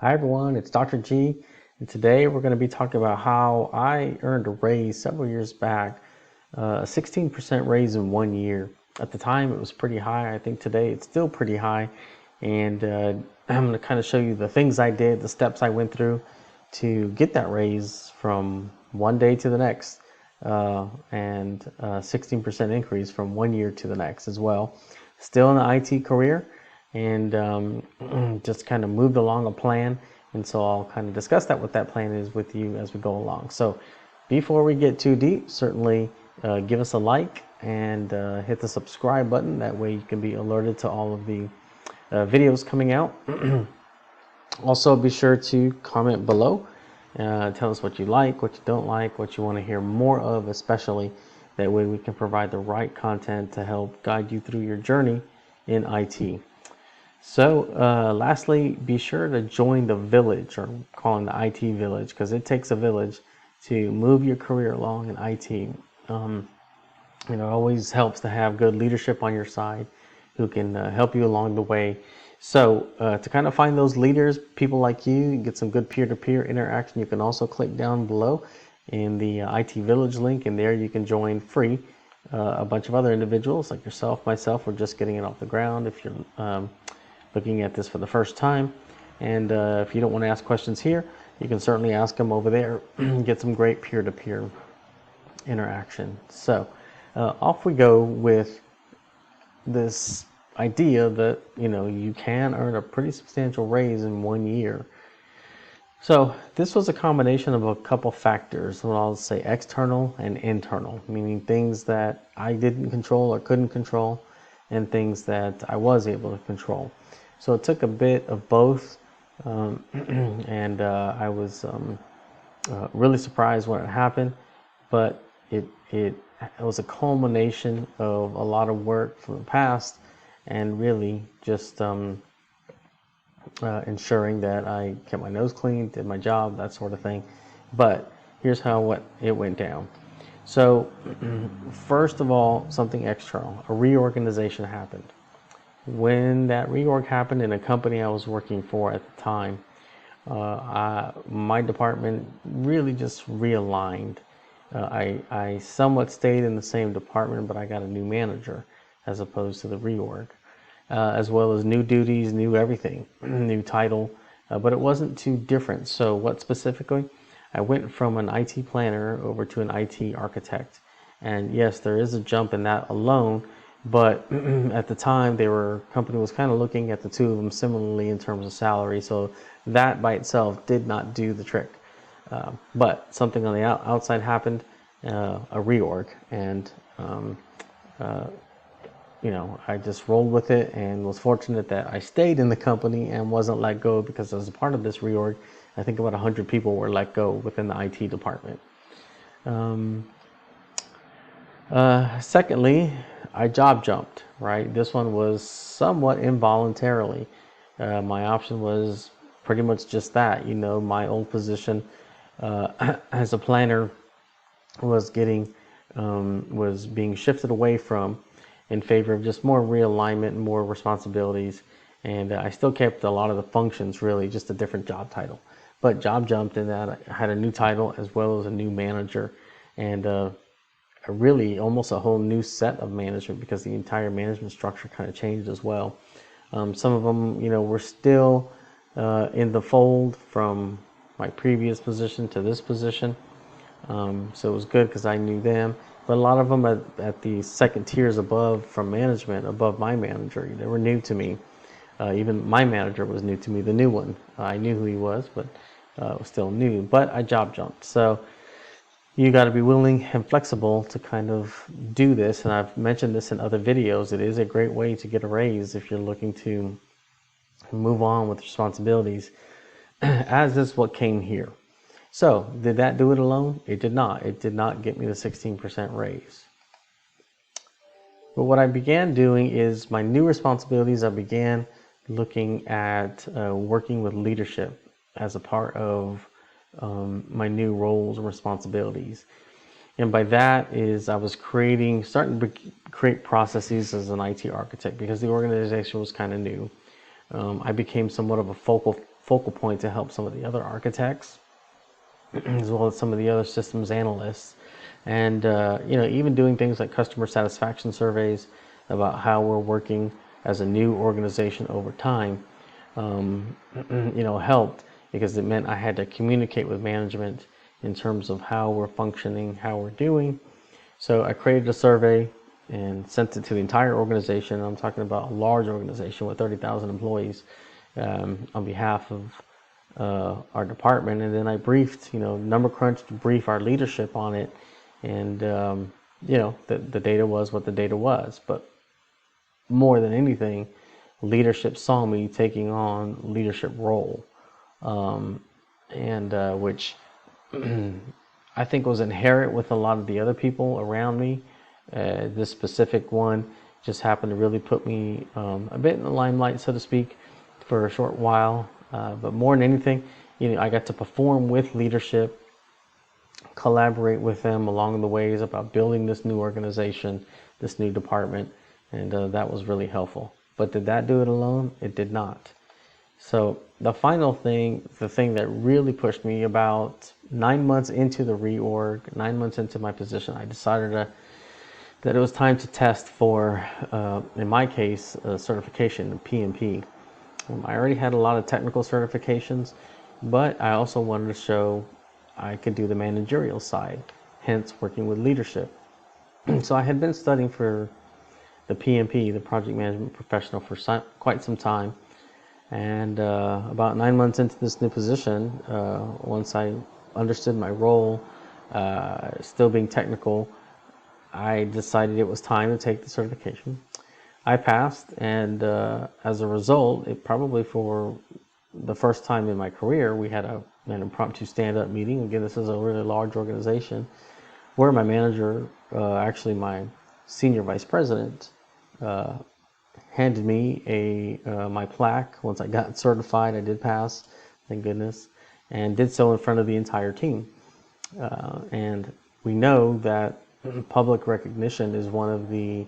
Hi everyone, it's Dr. G, and today we're going to be talking about how I earned a raise several years back, a 16% raise in 1 year. At the time it was pretty high. I think today it's still pretty high, and I'm going to kind of show you the things I did, the steps I went through to get that raise from one day to the next, and 16% increase from 1 year to the next as well. Still in the IT career, and just kind of moved along a plan. And so I'll kind of discuss what that plan is with you as we go along. So before we get too deep, certainly give us a like and hit the subscribe button. That way you can be alerted to all of the videos coming out. Also, be sure to comment below. Tell us what you like, what you don't like, what you want to hear more of, especially. That way we can provide the right content to help guide you through your journey in IT. So lastly, be sure to join the village, or calling the IT village, because it takes a village to move your career along in IT. It always helps to have good leadership on your side who can help you along the way. So to kind of find those leaders, people like you, get some good peer-to-peer interaction, you can also click down below in the IT Village link, and there you can join free a bunch of other individuals like yourself, myself. We're just getting it off the ground if you're looking at this for the first time. And if you don't want to ask questions here, you can certainly ask them over there and get some great peer-to-peer interaction. So off we go with this idea that you can earn a pretty substantial raise in 1 year. So this was a combination of a couple factors, what I'll say external and internal, meaning things that I didn't control or couldn't control, and things that I was able to control. So it took a bit of both, and I was really surprised when it happened, but it was a culmination of a lot of work from the past, and really just ensuring that I kept my nose clean, did my job, that sort of thing. But here's how it went down. So first of all, something external, a reorganization happened. When that reorg happened in a company I was working for at the time, my department really just realigned. I somewhat stayed in the same department, but I got a new manager as opposed to the reorg, as well as new duties, new everything, new title, but it wasn't too different. So what specifically? I went from an IT planner over to an IT architect. And yes, there is a jump in that alone, but at the time company was kind of looking at the two of them similarly in terms of salary. So that by itself did not do the trick. But something on the outside happened, a reorg, and I just rolled with it and was fortunate that I stayed in the company and wasn't let go, because as a part of this reorg, I think about 100 people were let go within the IT department. Secondly, I job jumped, right? This one was somewhat involuntarily. My option was pretty much just that. My old position as a planner was being shifted away from, in favor of just more realignment and more responsibilities. And I still kept a lot of the functions, really just a different job title. But job jumped in that I had a new title as well as a new manager, and really almost a whole new set of management, because the entire management structure kind of changed as well. Some of them, were still in the fold from my previous position to this position. So it was good because I knew them. But a lot of them at the second tiers above from management, above my manager, they were new to me. Even my manager was new to me, the new one. I knew who he was, but was still new. But I job jumped. So you got to be willing and flexible to kind of do this. And I've mentioned this in other videos. It is a great way to get a raise if you're looking to move on with responsibilities, as is what came here. So did that do it alone? It did not. It did not get me the 16% raise. But what I began doing is my new responsibilities. I began looking at working with leadership as a part of my new roles and responsibilities. And by that is I was starting to create processes as an IT architect, because the organization was kind of new. I became somewhat of a focal focal point to help some of the other architects as well as some of the other systems analysts. And even doing things like customer satisfaction surveys about how we're working as a new organization over time, helped, because it meant I had to communicate with management in terms of how we're functioning, how we're doing. So I created a survey and sent it to the entire organization. I'm talking about a large organization with 30,000 employees, on behalf of our department. And then I briefed, number crunched, to brief our leadership on it. And, the data was what the data was. But more than anything, leadership saw me taking on leadership role, which I think was inherent with a lot of the other people around me. This specific one just happened to really put me a bit in the limelight, so to speak, for a short while. But more than anything, I got to perform with leadership, collaborate with them along the ways about building this new organization, this new department, and that was really helpful. But did that do it alone? It did not. So the final thing, the thing that really pushed me, about 9 months into the reorg, 9 months into my position, I decided that it was time to test for, in my case, certification in PMP. I already had a lot of technical certifications, but I also wanted to show I could do the managerial side, hence working with leadership. So I had been studying for the PMP, the Project Management Professional, for quite some time. And about 9 months into this new position, once I understood my role, still being technical, I decided it was time to take the certification. I passed, and as a result, it probably for the first time in my career, we had an impromptu stand-up meeting. Again, this is a really large organization, where my manager, actually my senior vice president, handed me my plaque. Once I got certified, I did pass, thank goodness, and did so in front of the entire team. And we know that public recognition is one of the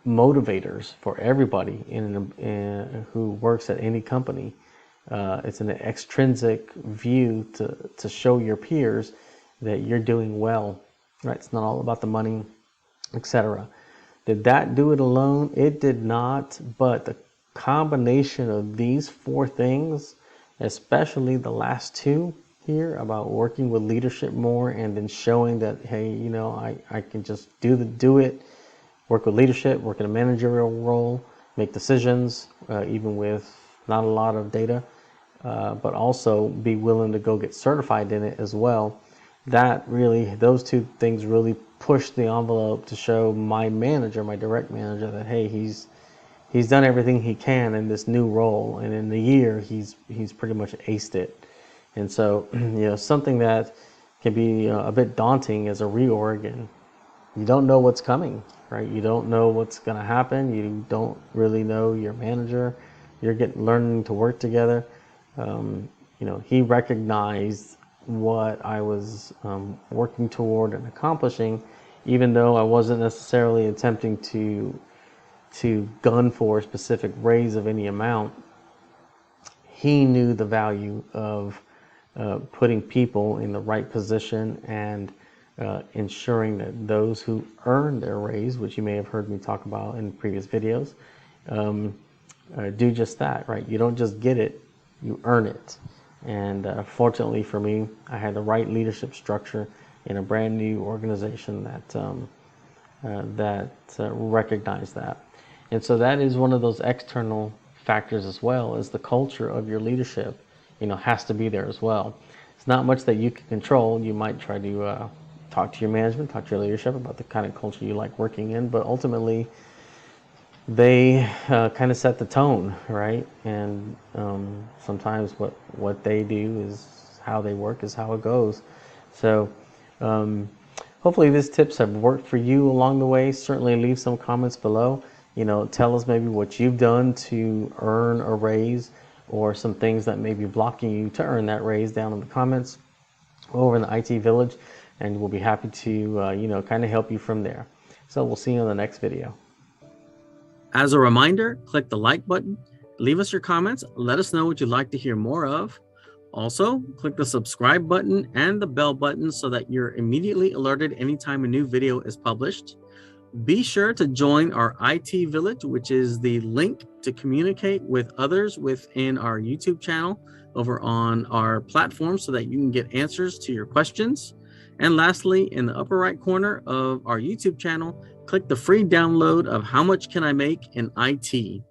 motivators for everybody who works at any company. It's an extrinsic view to show your peers that you're doing well, right? It's not all about the money, etc. Did that do it alone? It did not, but the combination of these four things, especially the last two here about working with leadership more and then showing that, hey, I can just do it, work with leadership, work in a managerial role, make decisions, even with not a lot of data, but also be willing to go get certified in it as well. Those two things really pushed the envelope to show my manager, my direct manager, that hey, he's done everything he can in this new role, and in the year he's pretty much aced it. And so something that can be a bit daunting as a reorg, and you don't know what's coming, right? You don't know what's going to happen. You don't really know your manager. You're learning to work together. He recognized what I was working toward and accomplishing, even though I wasn't necessarily attempting to gun for a specific raise of any amount. He knew the value of putting people in the right position and ensuring that those who earn their raise, which you may have heard me talk about in previous videos, do just that, right? You don't just get it, you earn it. And fortunately for me, I had the right leadership structure in a brand new organization that recognized that. And so that is one of those external factors as well, as the culture of your leadership, has to be there as well. It's not much that you can control. You might try to talk to your management, talk to your leadership about the kind of culture you like working in, but ultimately they kind of set the tone, right? And sometimes what they do is how they work is how it goes. So hopefully these tips have worked for you along the way. Certainly leave some comments below. Tell us maybe what you've done to earn a raise, or some things that may be blocking you to earn that raise down in the comments over in the IT Village, and we'll be happy to kind of help you from there. So we'll see you in the next video. As a reminder, click the like button, Leave us your comments. Let us know what you'd like to hear more of. Also, click the subscribe button and the bell button so that you're immediately alerted anytime a new video is published. Be sure to join our IT Village, which is the link to communicate with others within our YouTube channel over on our platform so that you can get answers to your questions. And lastly, in the upper right corner of our YouTube channel, click the free download of How Much Can I Make in IT?